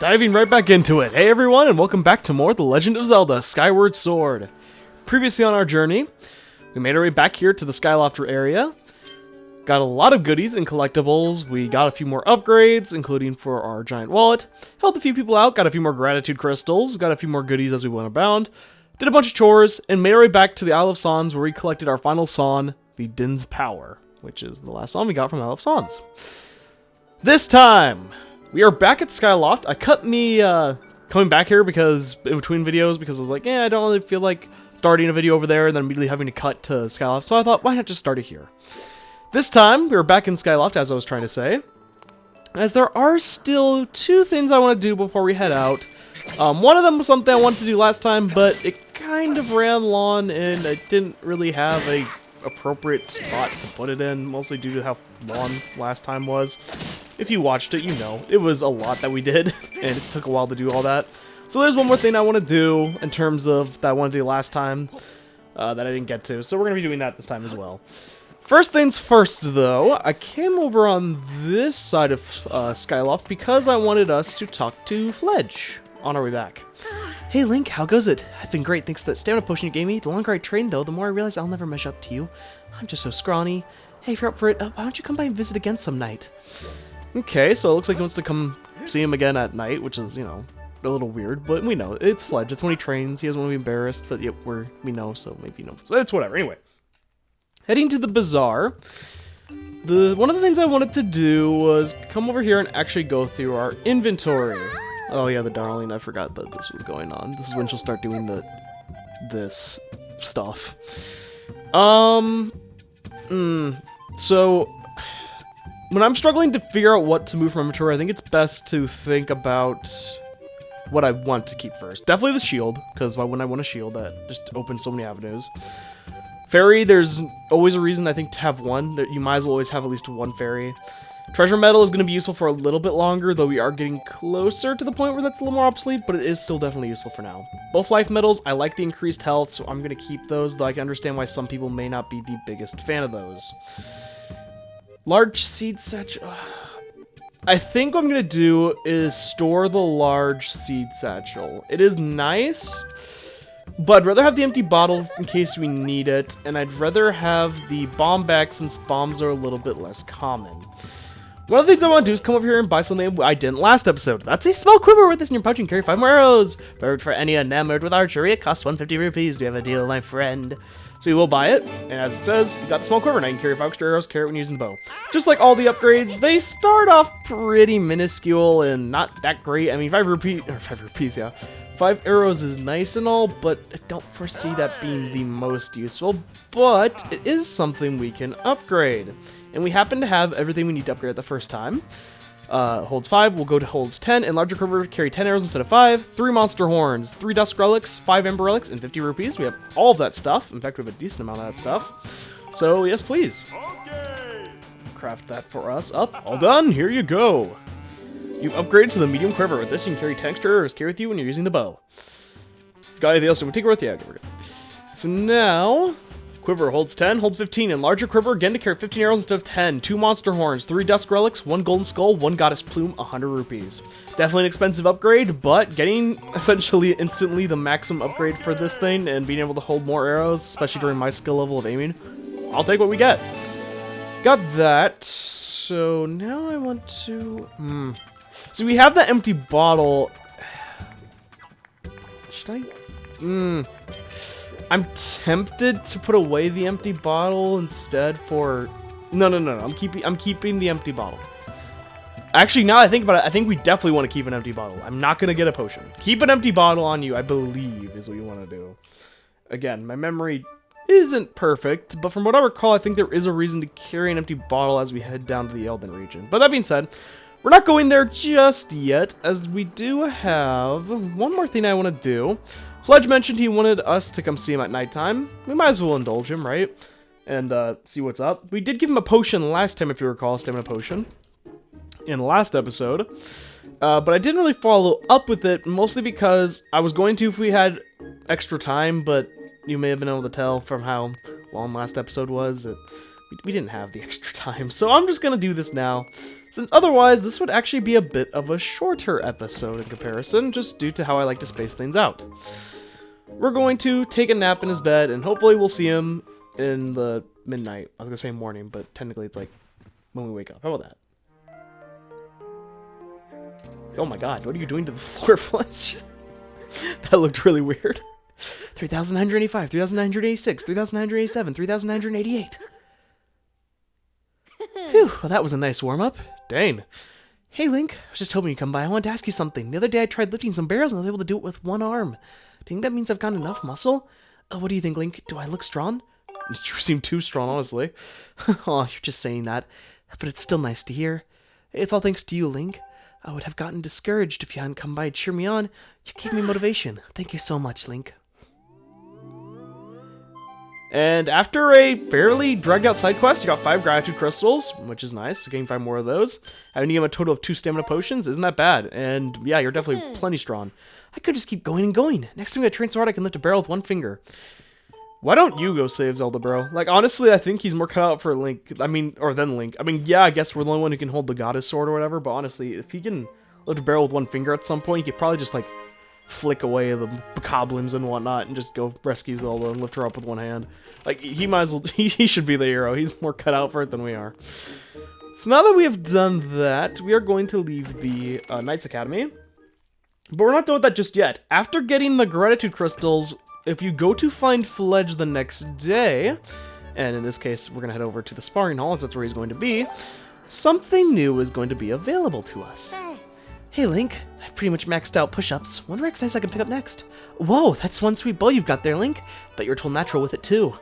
diving right back into it. Hey everyone, and welcome back to more The Legend of Zelda, Skyward Sword. Previously on our journey, we made our way back here to the Skyloft area. Got a lot of goodies and collectibles. We got a few more upgrades, including for our giant wallet. Helped a few people out, got a few more gratitude crystals, got a few more goodies as we went about. Did a bunch of chores, and made our way back to the Isle of Sans, where we collected our final Son, the Din's Power, which is the last Son we got from the Isle of Sans. This time, we are back at Skyloft. I cut me coming back here because in between videos, because I was like, I don't really feel like starting a video over there and then immediately having to cut to Skyloft. So I thought, why not just start it here? This time, we're back in Skyloft, as I was trying to say, as there are still two things I want to do before we head out. One of them was something I wanted to do last time, but it kind of ran long and I didn't really have a appropriate spot to put it in, mostly due to how long last time was. If you watched it, you know, it was a lot that we did, and it took a while to do all that. So there's one more thing I want to do in terms of that I wanted to do last time that I didn't get to, so we're going to be doing that this time as well. First things first, though, I came over on this side of Skyloft because I wanted us to talk to Fledge on our way back. Hey Link, how goes it? I've been great thanks to that stamina potion you gave me. The longer I train though, the more I realize I'll never measure up to you. I'm just so scrawny. Hey, if you're up for it, why don't you come by and visit again some night? Okay, so it looks like he wants to come see him again at night, which is, you know, a little weird, but we know. It's Fledge. It's when he trains. He doesn't want to be embarrassed, but yep, we know, so maybe no. So it's whatever. Anyway, heading to the bazaar. One of the things I wanted to do was come over here and actually go through our inventory. Oh yeah, the darling, I forgot that this was going on. This is when she'll start doing this stuff. So, when I'm struggling to figure out what to move from inventory, I think it's best to think about what I want to keep first. Definitely the shield, because when I want a shield, that just opens so many avenues. Fairy, there's always a reason, I think, to have one. You might as well always have at least one fairy. Treasure metal is going to be useful for a little bit longer, though we are getting closer to the point where that's a little more obsolete, but it is still definitely useful for now. Both life metals, I like the increased health, so I'm going to keep those, though I can understand why some people may not be the biggest fan of those. Large seed satchel. I think what I'm going to do is store the large seed satchel. It is nice, but I'd rather have the empty bottle in case we need it, and I'd rather have the bomb back since bombs are a little bit less common. One of the things I want to do is come over here and buy something I didn't last episode. That's a small quiver with this in your pouch and carry 5 more arrows. Perfect for any enamored with archery. It costs 150 rupees. Do you have a deal, my friend? So we will buy it, and as it says, you got the small quiver, now you can carry 5 extra arrows, carry it when using the bow. Just like all the upgrades, they start off pretty minuscule and not that great. I mean, 5 rupees, yeah. 5 arrows is nice and all, but I don't foresee that being the most useful, but it is something we can upgrade. And we happen to have everything we need to upgrade the first time. Holds 5, we'll go to holds 10, and larger quiver carry 10 arrows instead of 5, 3 monster horns, 3 dusk relics, 5 ember relics, and 50 rupees. We have all of that stuff. In fact, we have a decent amount of that stuff. So, yes, please. Okay. Craft that for us up. All done. Here you go. You've upgraded to the medium quiver. With this, you can carry 10 extra arrows. Carry with you when you're using the bow. Got anything else? So we take it with you. Yeah, we're good. So now, quiver holds 10, holds 15, and larger quiver again to carry 15 arrows instead of 10. 2 monster horns, 3 dusk relics, 1 golden skull, 1 goddess plume, 100 rupees. Definitely an expensive upgrade, but getting essentially instantly the maximum upgrade for this thing and being able to hold more arrows, especially during my skill level of aiming, I'll take what we get. Got that. So now I want to... So we have that empty bottle. Should I... I'm tempted to put away the empty bottle instead for... No. I'm keeping the empty bottle. Actually, now I think about it, I think we definitely want to keep an empty bottle. I'm not going to get a potion. Keep an empty bottle on you, I believe, is what you want to do. Again, my memory isn't perfect, but from what I recall, I think there is a reason to carry an empty bottle as we head down to the Eldin region. But that being said, we're not going there just yet, as we do have one more thing I want to do. Fledge mentioned he wanted us to come see him at nighttime. We might as well indulge him, right? And see what's up. We did give him a potion last time, if you recall, a stamina potion, in the last episode. But I didn't really follow up with it, mostly because I was going to if we had extra time, but you may have been able to tell from how long last episode was that we didn't have the extra time, so I'm just gonna do this now, since otherwise this would actually be a bit of a shorter episode in comparison, just due to how I like to space things out. We're going to take a nap in his bed, and hopefully we'll see him in the midnight. I was gonna say morning, but technically it's like when we wake up. How about that? Oh my god, what are you doing to the floor, Fledge? That looked really weird. 3,985, 3,986, 3,987, 3,988. Whew, well that was a nice warm-up. Dang. Hey Link, I was just hoping you'd come by. I wanted to ask you something. The other day I tried lifting some barrels and I was able to do it with one arm. Do you think that means I've got enough muscle? What do you think, Link? Do I look strong? You seem too strong, honestly. Oh, you're just saying that. But it's still nice to hear. It's all thanks to you, Link. I would have gotten discouraged if you hadn't come by and cheer me on. You gave me motivation. Thank you so much, Link. And after a fairly dragged out side quest, you got 5 gratitude crystals, which is nice. So getting 5 more of those. Having to give him a total of 2 stamina potions isn't that bad. And yeah, you're definitely plenty strong. I could just keep going and going. Next time I train so hard, I can lift a barrel with one finger. Why don't you go save Zelda, bro? Like, honestly, I think he's more cut out for Link. I mean, or than Link. I mean, yeah, I guess we're the only one who can hold the goddess sword or whatever, but honestly, if he can lift a barrel with one finger at some point, he could probably just, like, flick away the goblins and whatnot and just go rescue Zelda and lift her up with one hand. Like, he might as well, he should be the hero. He's more cut out for it than we are. So now that we have done that, we are going to leave the Knights Academy. But we're not done with that just yet. After getting the gratitude crystals, if you go to find Fledge the next day, and in this case, we're going to head over to the sparring hall, as that's where he's going to be, something new is going to be available to us. Hey Link, I've pretty much maxed out push-ups. Wonder what exercise I can pick up next. Whoa, that's one sweet bow you've got there, Link. Bet you're total natural with it too.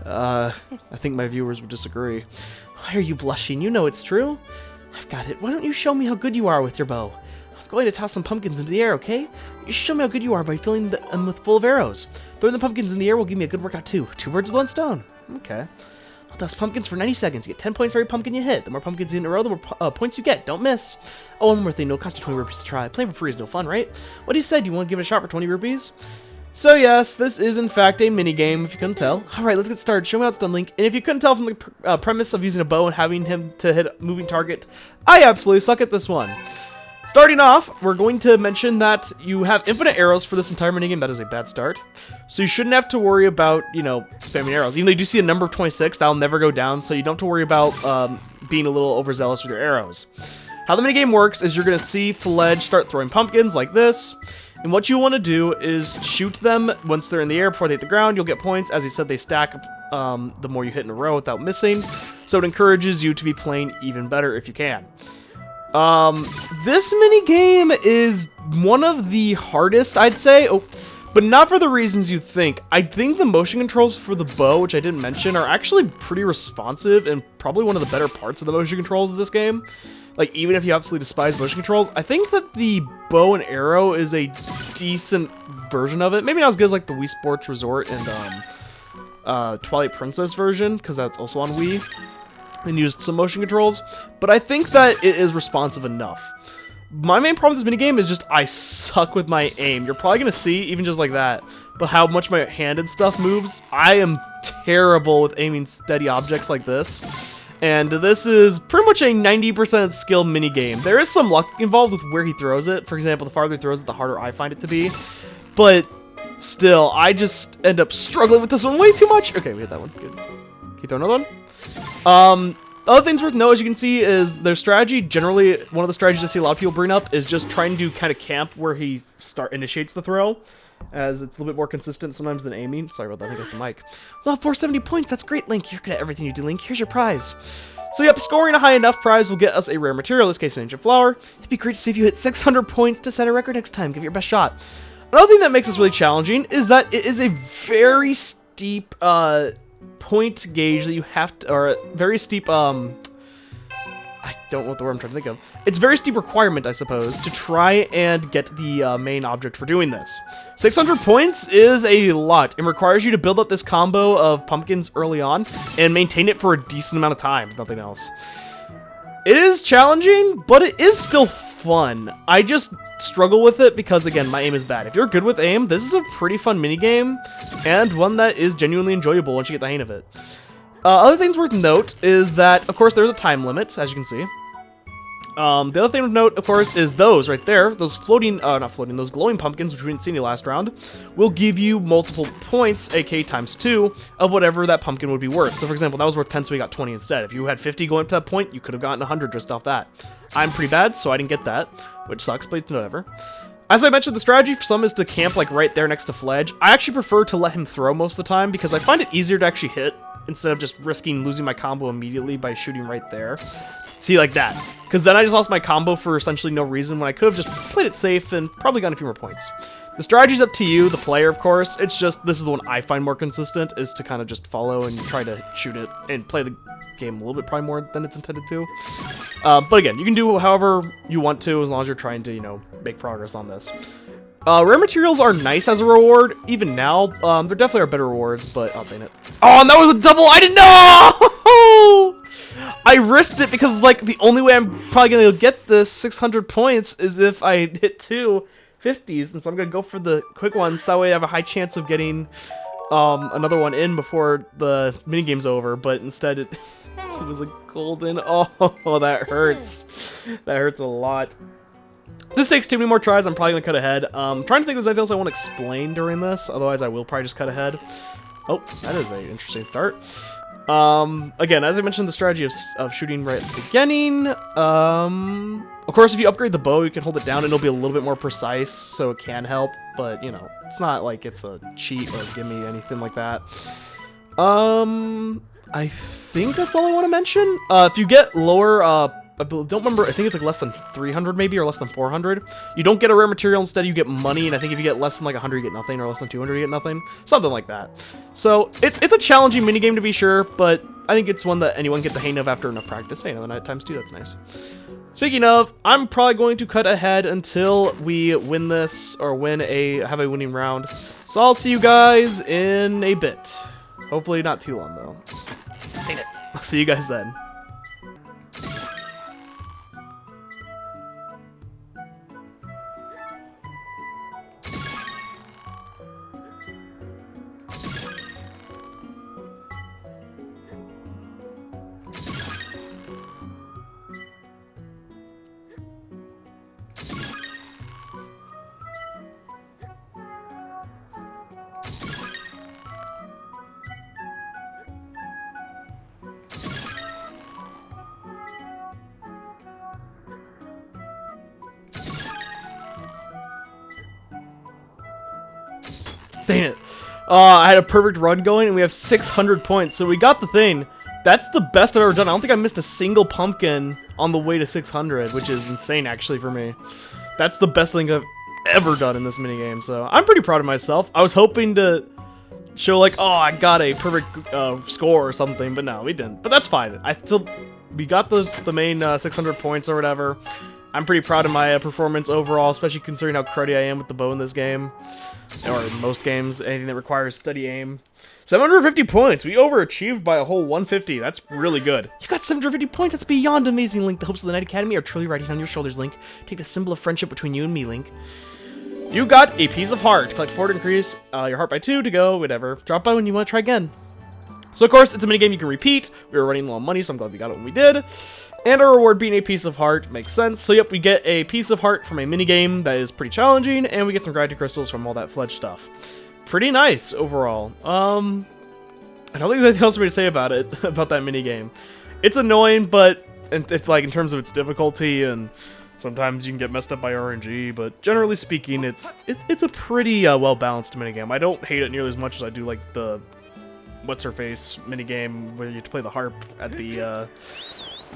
I think my viewers would disagree. Why are you blushing? You know it's true. I've got it. Why don't you show me how good you are with your bow? I'm going to toss some pumpkins into the air, okay? You show me how good you are by filling them with full of arrows. Throwing the pumpkins in the air will give me a good workout too. 2 birds with 1 stone. Okay. I'll toss pumpkins for 90 seconds. You get 10 points for every pumpkin you hit. The more pumpkins you hit in a row, the more points you get. Don't miss. Oh, one more thing. It'll cost you 20 rupees to try. Playing for free is no fun, right? What do you say? Do you want to give it a shot for 20 rupees? So yes, this is in fact a mini-game, if you couldn't tell. Alright, let's get started. Show me how it's done, Link. And if you couldn't tell from the premise of using a bow and having him to hit a moving target, I absolutely suck at this one. Starting off, we're going to mention that you have infinite arrows for this entire minigame. That is a bad start. So you shouldn't have to worry about, you know, spamming arrows. Even though you do see a number of 26, that'll never go down, so you don't have to worry about being a little overzealous with your arrows. How the minigame works is you're going to see Fledge start throwing pumpkins like this. And what you want to do is shoot them once they're in the air before they hit the ground. You'll get points. As he said, they stack the more you hit in a row without missing. So it encourages you to be playing even better if you can. This mini game is one of the hardest, I'd say, but not for the reasons you think. I think the motion controls for the bow, which I didn't mention, are actually pretty responsive and probably one of the better parts of the motion controls of this game. Like, even if you absolutely despise motion controls, I think that the bow and arrow is a decent version of it. Maybe not as good as, like, the Wii Sports Resort and, Twilight Princess version, because that's also on Wii, and used some motion controls, but I think that it is responsive enough. My main problem with this minigame is just I suck with my aim. You're probably going to see, even just like that, but how much my hand and stuff moves. I am terrible with aiming steady objects like this. And this is pretty much a 90% skill minigame. There is some luck involved with where he throws it. For example, the farther he throws it, the harder I find it to be. But still, I just end up struggling with this one way too much. Okay, we hit that one. Good. Can you throw another one? Other things worth noting, as you can see, is their strategy. Generally, one of the strategies I see a lot of people bring up is just trying to kind of camp where he initiates the throw, as it's a little bit more consistent sometimes than aiming. Sorry about that, I think I hit the mic. Well, 470 points, that's great, Link. You're good at everything you do, Link. Here's your prize. So yep, scoring a high enough prize will get us a rare material, in this case an ancient flower. It'd be great to see if you hit 600 points to set a record next time. Give it your best shot. Another thing that makes this really challenging is that it is a very steep point gauge that you have to, or a very steep, I don't know what the word I'm trying to think of. It's a very steep requirement, I suppose, to try and get the main object for doing this. 600 points is a lot. It requires you to build up this combo of pumpkins early on and maintain it for a decent amount of time, if nothing else. It is challenging, but it is still fun. I just struggle with it because, again, my aim is bad. If you're good with aim, this is a pretty fun minigame, and one that is genuinely enjoyable once you get the hang of it. Other things worth note is that, of course, there's a time limit, as you can see. The other thing of note, of course, is those right there, those floating, not floating, those glowing pumpkins, which we didn't see any last round, will give you multiple points, aka times 2, of whatever that pumpkin would be worth. So, for example, that was worth 10, so we got 20 instead. If you had 50 going up to that point, you could have gotten 100 just off that. I'm pretty bad, so I didn't get that, which sucks, but whatever. As I mentioned, the strategy for some is to camp, like, right there next to Fledge. I actually prefer to let him throw most of the time, because I find it easier to actually hit, instead of just risking losing my combo immediately by shooting right there. See, like that. Because then I just lost my combo for essentially no reason when I could have just played it safe and probably gotten a few more points. The strategy's up to you, the player, of course. It's just, this is the one I find more consistent, is to kind of just follow and try to shoot it and play the game a little bit probably more than it's intended to. But again, you can do however you want to as long as you're trying to, you know, make progress on this. Rare materials are nice as a reward, even now. There definitely are better rewards, but, oh, dang it. Oh, and that was a double! I didn't know! I risked it because, like, the only way I'm probably going to get this 600 points is if I hit 2 50s, and so I'm going to go for the quick ones. That way I have a high chance of getting another one in before the minigame's over, but instead it was a golden. Oh, that hurts. That hurts a lot. This takes too many more tries. I'm probably going to cut ahead. I'm trying to think if there's anything else I want to explain during this, otherwise I will probably just cut ahead. Oh, that is an interesting start. Again, as I mentioned, the strategy of shooting right at the beginning. Of course, if you upgrade the bow, you can hold it down and it'll be a little bit more precise, so it can help, but, you know, it's not like it's a cheat or a gimme, anything like that. I think that's all I want to mention. If you get lower, I don't remember, I think it's like less than 300 maybe, or less than 400. You don't get a rare material, instead you get money, and I think if you get less than like 100, you get nothing, or less than 200, you get nothing. Something like that. So, it's a challenging minigame to be sure, but I think it's one that anyone can get the hang of after enough practice. Hey, another night times 2, that's nice. Speaking of, I'm probably going to cut ahead until we win this, or have a winning round. So I'll see you guys in a bit. Hopefully not too long, though. Dang it. I'll see you guys then. Dang it. I had a perfect run going, and we have 600 points, so we got the thing. That's the best I've ever done. I don't think I missed a single pumpkin on the way to 600, which is insane, actually, for me. That's the best thing I've ever done in this minigame, so I'm pretty proud of myself. I was hoping to show, like, oh, I got a perfect score or something, but no, we didn't. But that's fine. We got the main 600 points or whatever. I'm pretty proud of my performance overall, especially considering how cruddy I am with the bow in this game. Or in most games, anything that requires steady aim. 750 points! We overachieved by a whole 150. That's really good. You got 750 points? That's beyond amazing, Link. The hopes of the Knight Academy are truly riding on your shoulders, Link. Take the symbol of friendship between you and me, Link. You got a piece of heart. Collect 4 to increase your heart by 2 to go, whatever. Drop by when you want to try again. So, of course, it's a minigame you can repeat. We were running low on money, so I'm glad we got it when we did. And our reward being a piece of heart makes sense. So, yep, we get a piece of heart from a minigame that is pretty challenging, and we get some gratitude crystals from all that Fledge stuff. Pretty nice, overall. I don't think there's anything else for me to say about it, about that minigame. It's annoying, but if, like, in terms of its difficulty, and sometimes you can get messed up by RNG, but generally speaking, it's a pretty well-balanced minigame. I don't hate it nearly as much as I do, like, the what's-her-face minigame where you have to play the harp at the,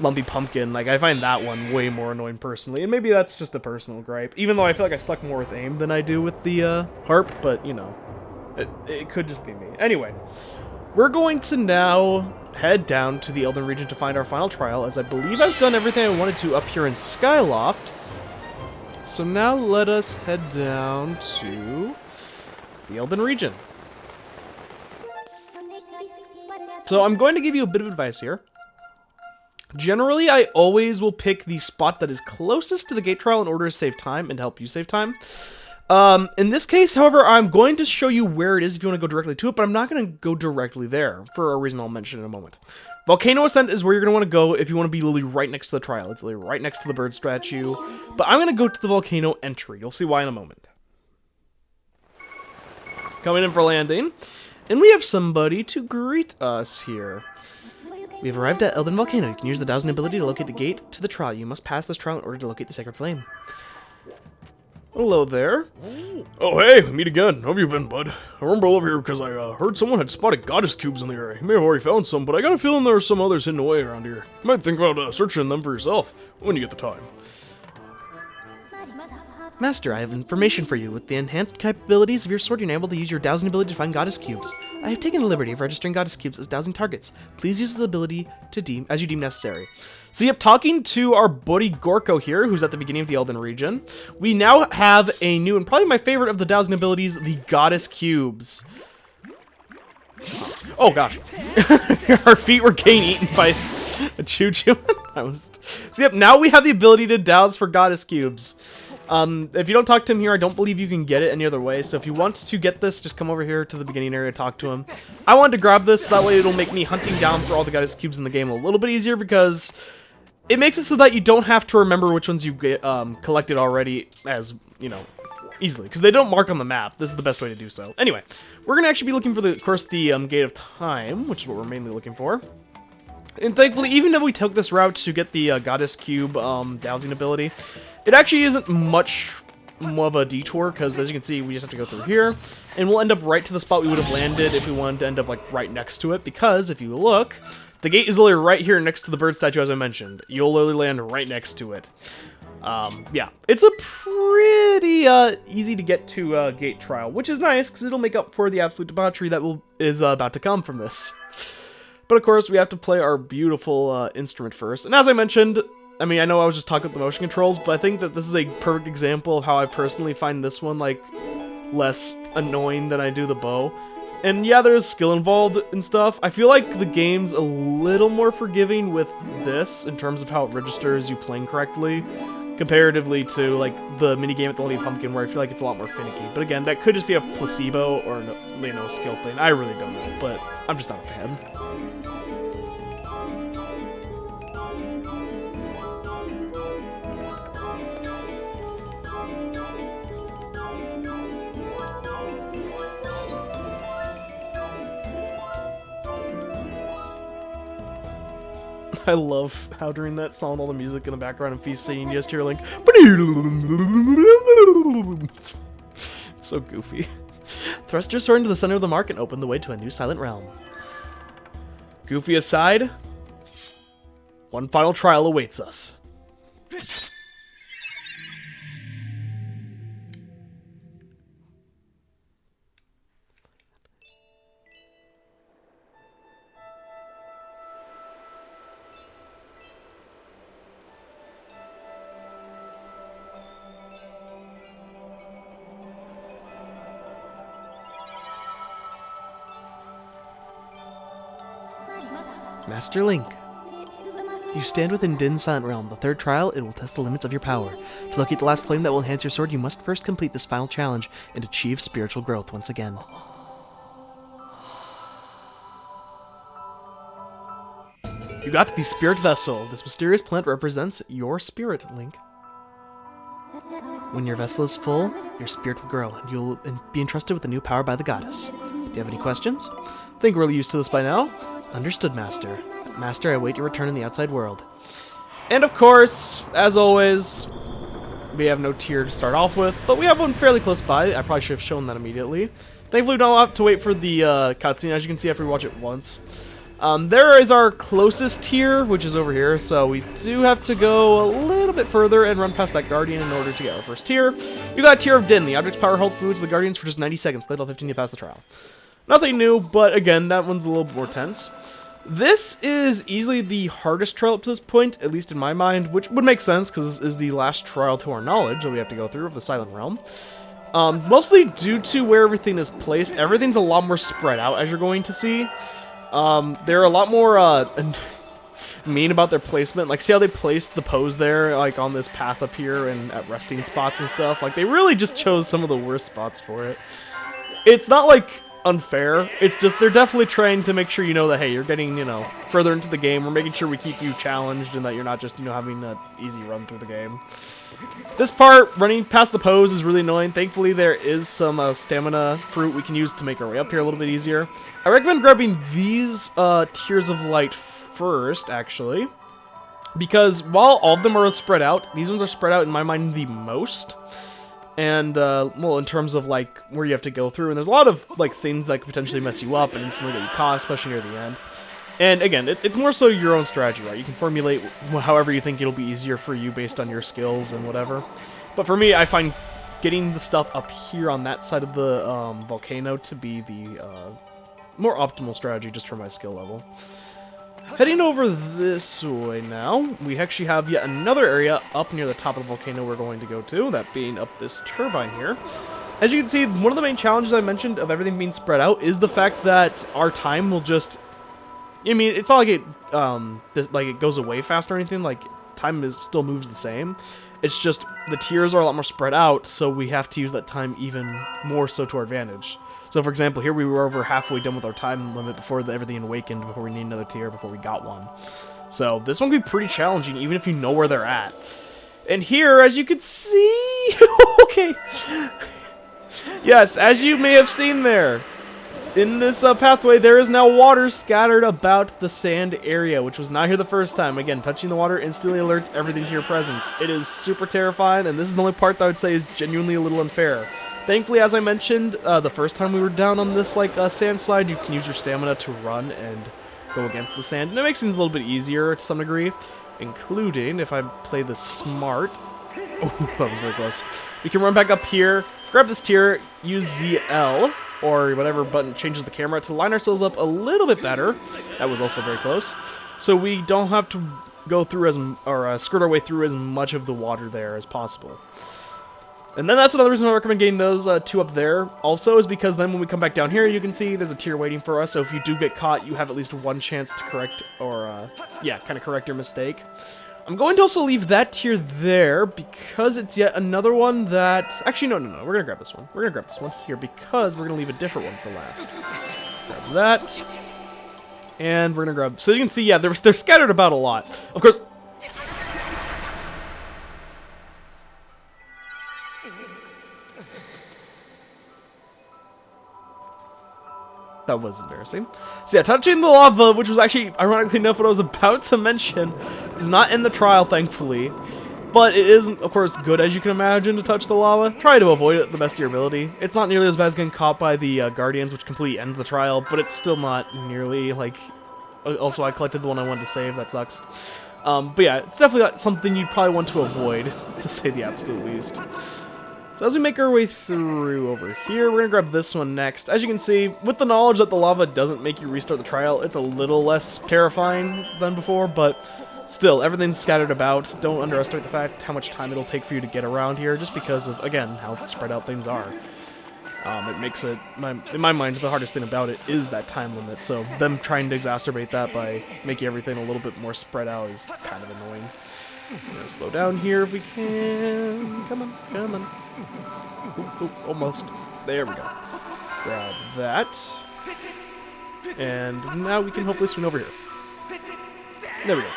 Lumpy Pumpkin. Like, I find that one way more annoying personally, and maybe that's just a personal gripe, even though I feel like I suck more with aim than I do with the harp, but you know, it could just be me. Anyway, we're going to now head down to the Eldin region to find our final trial, as I believe I've done everything I wanted to up here in Skyloft. So now let us head down to the Eldin region. So I'm going to give you a bit of advice here. Generally, I always will pick the spot that is closest to the gate trial in order to save time and help you save time. In this case, however, I'm going to show you where it is if you want to go directly to it, but I'm not going to go directly there for a reason I'll mention in a moment. Volcano Ascent is where you're going to want to go if you want to be literally right next to the trial. It's literally right next to the bird statue, but I'm going to go to the volcano entry. You'll see why in a moment. Coming in for landing, and we have somebody to greet us here. We have arrived at Eldin Volcano. You can use the dowsing ability to locate the gate to the trial. You must pass this trial in order to locate the sacred flame. Hello there. Oh, hey, meet again. How have you been, bud? I remember over here because I heard someone had spotted goddess cubes in the area. You may have already found some, but I got a feeling there are some others hidden away around here. You might think about searching them for yourself when you get the time. Master, I have information for you. With the enhanced capabilities of your sword, you're able to use your dowsing ability to find goddess cubes. I have taken the liberty of registering goddess cubes as dowsing targets. Please use the ability as you deem necessary. So yep, talking to our buddy Gorko here, who's at the beginning of the Eldin region, we now have a new and probably my favorite of the dowsing abilities, the goddess cubes. Oh gosh, our feet were getting eaten by a choo-choo. So yep, now we have the ability to douse for goddess cubes. If you don't talk to him here, I don't believe you can get it any other way. So if you want to get this, just come over here to the beginning area, talk to him. I wanted to grab this, that way it'll make me hunting down for all the goddess cubes in the game a little bit easier, because it makes it so that you don't have to remember which ones you get collected already as, you know, easily, because they don't mark on the map. This is the best way to do so. Anyway, we're going to actually be looking for, of course, the Gate of Time, which is what we're mainly looking for. And thankfully, even though we took this route to get the Goddess Cube dowsing ability, it actually isn't much more of a detour, because as you can see, we just have to go through here, and we'll end up right to the spot we would have landed if we wanted to end up like right next to it, because if you look, the gate is literally right here next to the bird statue, as I mentioned. You'll literally land right next to it. Yeah, it's a pretty easy to get to gate trial, which is nice, because it'll make up for the absolute debauchery that is about to come from this. But of course, we have to play our beautiful instrument first. And as I mentioned, I mean, I know I was just talking about the motion controls, but I think that this is a perfect example of how I personally find this one, like, less annoying than I do the bow. And yeah, there's skill involved and stuff. I feel like the game's a little more forgiving with this in terms of how it registers you playing correctly, comparatively to, like, the minigame at the Lonely Pumpkin, where I feel like it's a lot more finicky. But again, that could just be a placebo or, you know, skill thing. I really don't know, but I'm just not a fan. I love how during that song, all the music in the background and Feast singing, you just hear like, it's so goofy. Thrust your sword into the center of the mark and open the way to a new silent realm. Goofy aside, one final trial awaits us. Master Link. You stand within Din's Silent Realm. The third trial, it will test the limits of your power. To locate the last flame that will enhance your sword, you must first complete this final challenge and achieve spiritual growth once again. You got the Spirit Vessel. This mysterious plant represents your spirit, Link. When your vessel is full, your spirit will grow, and you'll be entrusted with a new power by the goddess. Do you have any questions? I think we're really used to this by now. Understood, Master. Master, I await your return in the outside world. And of course, as always, we have no tier to start off with, but we have one fairly close by. I probably should have shown that immediately. Thankfully, we don't have to wait for the cutscene, as you can see after we watch it once. There is our closest tier, which is over here, so we do have to go a little bit further and run past that Guardian in order to get our first tier. You got Tier of Din. The object's power holds fluids of the Guardians for just 90 seconds. Level 15 to pass the trial. Nothing new, but again, that one's a little more tense. This is easily the hardest trial up to this point, at least in my mind, which would make sense, because this is the last trial to our knowledge that we have to go through of the Silent Realm. Mostly due to where everything is placed, everything's a lot more spread out, as you're going to see. There are a lot more mean about their placement. Like, see how they placed the pose there, like, on this path up here and at resting spots and stuff? Like, they really just chose some of the worst spots for it. It's not, like, unfair. It's just they're definitely trying to make sure you know that, hey, you're getting, you know, further into the game. We're making sure we keep you challenged and that you're not just, you know, having an easy run through the game. This part, running past the pose, is really annoying. Thankfully, there is some stamina fruit we can use to make our way up here a little bit easier. I recommend grabbing these Tears of Light first, actually, because while all of them are spread out, these ones are spread out, in my mind, the most. And, well, in terms of, like, where you have to go through, and there's a lot of, like, things that could potentially mess you up and instantly get you caught, especially near the end. And again, it's more so your own strategy, right? You can formulate however you think it'll be easier for you based on your skills and whatever. But for me, I find getting the stuff up here on that side of the volcano to be the more optimal strategy just for my skill level. Heading over this way now, we actually have yet another area up near the top of the volcano we're going to go to, that being up this turbine here. As you can see, one of the main challenges I mentioned of everything being spread out is the fact that our time will just... I mean, it's not like it goes away fast or anything. Like, time still moves the same. It's just the tiers are a lot more spread out, so we have to use that time even more so to our advantage. So, for example, here we were over halfway done with our time limit before everything awakened, before we need another tier, before we got one. So this one can be pretty challenging, even if you know where they're at. And here, as you can see... okay. Yes, as you may have seen there, in this pathway, there is now water scattered about the sand area, which was not here the first time. Again, touching the water instantly alerts everything to your presence. It is super terrifying, and this is the only part that I would say is genuinely a little unfair. Thankfully, as I mentioned, the first time we were down on this sand slide, you can use your stamina to run and go against the sand. And it makes things a little bit easier to some degree, including if I play this smart. Oh, that was very close. We can run back up here, grab this tier, use ZL, or whatever button changes the camera to line ourselves up a little bit better. That was also very close. So we don't have to go through skirt our way through as much of the water there as possible. And then that's another reason I recommend getting those two up there. Also is because then when we come back down here, you can see there's a tier waiting for us. So if you do get caught, you have at least one chance to correct or, yeah, kind of correct your mistake. I'm going to also leave that tier there because it's yet another one that... Actually, no. We're going to grab this one. We're going to grab this one here because we're going to leave a different one for last. Grab that. And we're going to grab... So you can see, yeah, they're scattered about a lot. Of course... That was embarrassing. So yeah, touching the lava, which was actually, ironically enough, what I was about to mention, is not in the trial, thankfully. But it isn't, of course, good as you can imagine to touch the lava. Try to avoid it the best of your ability. It's not nearly as bad as getting caught by the Guardians, which completely ends the trial, but it's still not nearly, like... Also, I collected the one I wanted to save, that sucks. But yeah, it's definitely not something you'd probably want to avoid, to say the absolute least. So as we make our way through over here, we're going to grab this one next. As you can see, with the knowledge that the lava doesn't make you restart the trial, it's a little less terrifying than before, but still, everything's scattered about. Don't underestimate the fact how much time it'll take for you to get around here, just because of, again, how spread out things are. It makes it, in my mind, the hardest thing about it is that time limit, so them trying to exacerbate that by making everything a little bit more spread out is kind of annoying. We're going to slow down here if we can. Come on. Ooh, almost. There we go. Grab that. And now we can hopefully swing over here. There we go.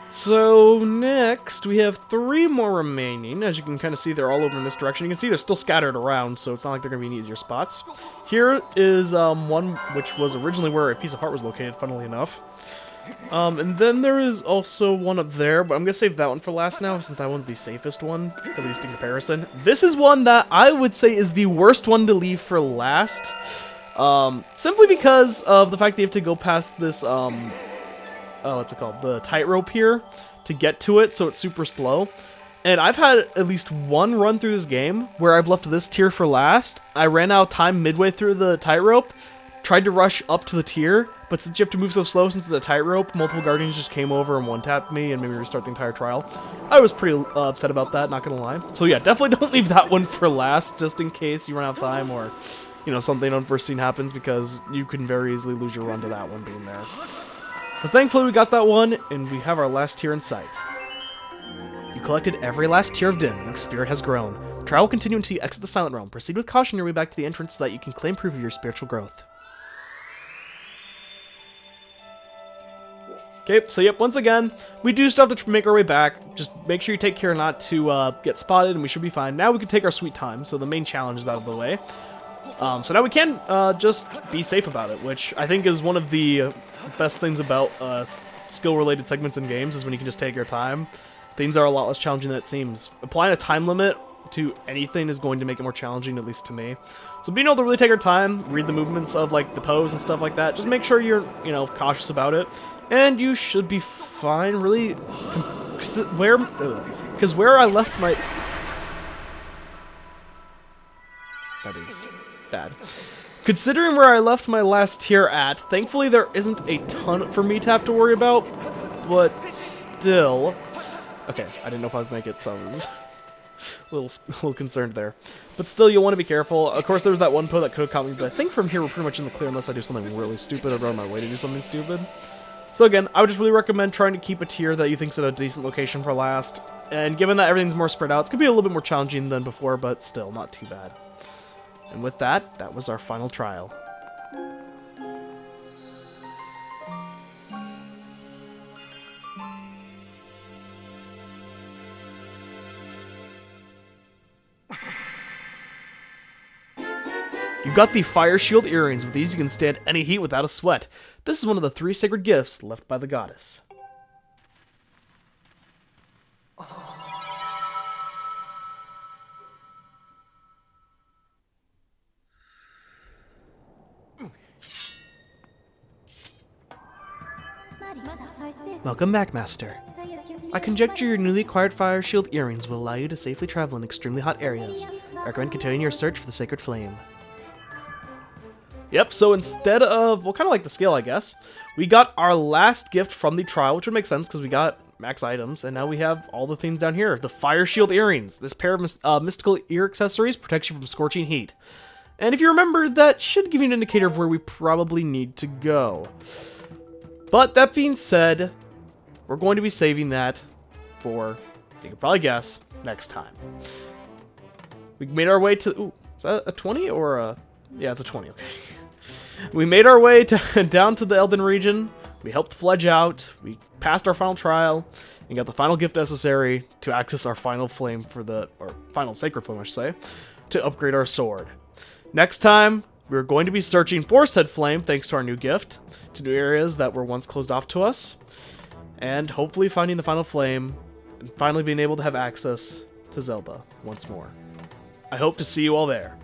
So next, we have 3 more remaining. As you can kind of see, they're all over in this direction. You can see they're still scattered around, so it's not like they're going to be in easier spots. Here is one which was originally where a piece of heart was located, funnily enough. And then there is also one up there, but I'm going to save that one for last now, since that one's the safest one, at least in comparison. This is one that I would say is the worst one to leave for last, simply because of the fact that you have to go past this, what's it called, the tightrope here, to get to it, so it's super slow. And I've had at least one run through this game where I've left this tier for last. I ran out of time midway through the tightrope, tried to rush up to the tier, but since you have to move so slow since it's a tightrope, multiple guardians just came over and one-tapped me and made me restart the entire trial. I was pretty upset about that, not gonna lie. So yeah, definitely don't leave that one for last, just in case you run out of time or, you know, something unforeseen happens, because you can very easily lose your run to that one being there. But thankfully we got that one, and we have our last tier in sight. You collected every last tier of Din, and the spirit has grown. The trial will continue until you exit the Silent Realm. Proceed with caution your way back to the entrance so that you can claim proof of your spiritual growth. Okay, so yep, once again, we do still have to make our way back. Just make sure you take care not to get spotted, and we should be fine. Now we can take our sweet time, so the main challenge is out of the way. So now we can just be safe about it, which I think is one of the best things about skill-related segments in games, is when you can just take your time. Things are a lot less challenging than it seems. Applying a time limit to anything is going to make it more challenging, at least to me. So being able to really take our time, read the movements of like the pose and stuff like that, just make sure you're, cautious about it. And you should be fine, really, because where I left my... That is bad. Considering where I left my last tier at, thankfully there isn't a ton for me to have to worry about, but still... Okay, I didn't know if I was making it, so I was a little concerned there. But still, you'll want to be careful. Of course, there was that one pose that could have caught me, but I think from here we're pretty much in the clear unless I do something really stupid or run on my way to do something stupid. So again, I would just really recommend trying to keep a tier that you think's in a decent location for last. And given that everything's more spread out, it's going to be a little bit more challenging than before, but still, not too bad. And with that, that was our final trial. You got the Fire Shield earrings. With these you can stand any heat without a sweat. This is one of the 3 sacred gifts left by the goddess. Welcome back, Master. I conjecture your newly acquired Fire Shield earrings will allow you to safely travel in extremely hot areas. I recommend continuing your search for the sacred flame. Yep, so instead of, well, kind of like the scale, I guess, we got our last gift from the trial, which would make sense because we got max items, and now we have all the things down here. The Fire Shield earrings. This pair of mystical ear accessories protects you from scorching heat. And if you remember, that should give you an indicator of where we probably need to go. But that being said, we're going to be saving that for, you can probably guess, next time. We made our way to, ooh, is that a 20 or a, yeah, it's a 20, okay. We made our way down to the Eldin region, we helped Fledge out, we passed our final trial, and got the final gift necessary to access our final flame for the, or final sacred flame I should say, to upgrade our sword. Next time, we're going to be searching for said flame, thanks to our new gift, to new areas that were once closed off to us, and hopefully finding the final flame, and finally being able to have access to Zelda once more. I hope to see you all there.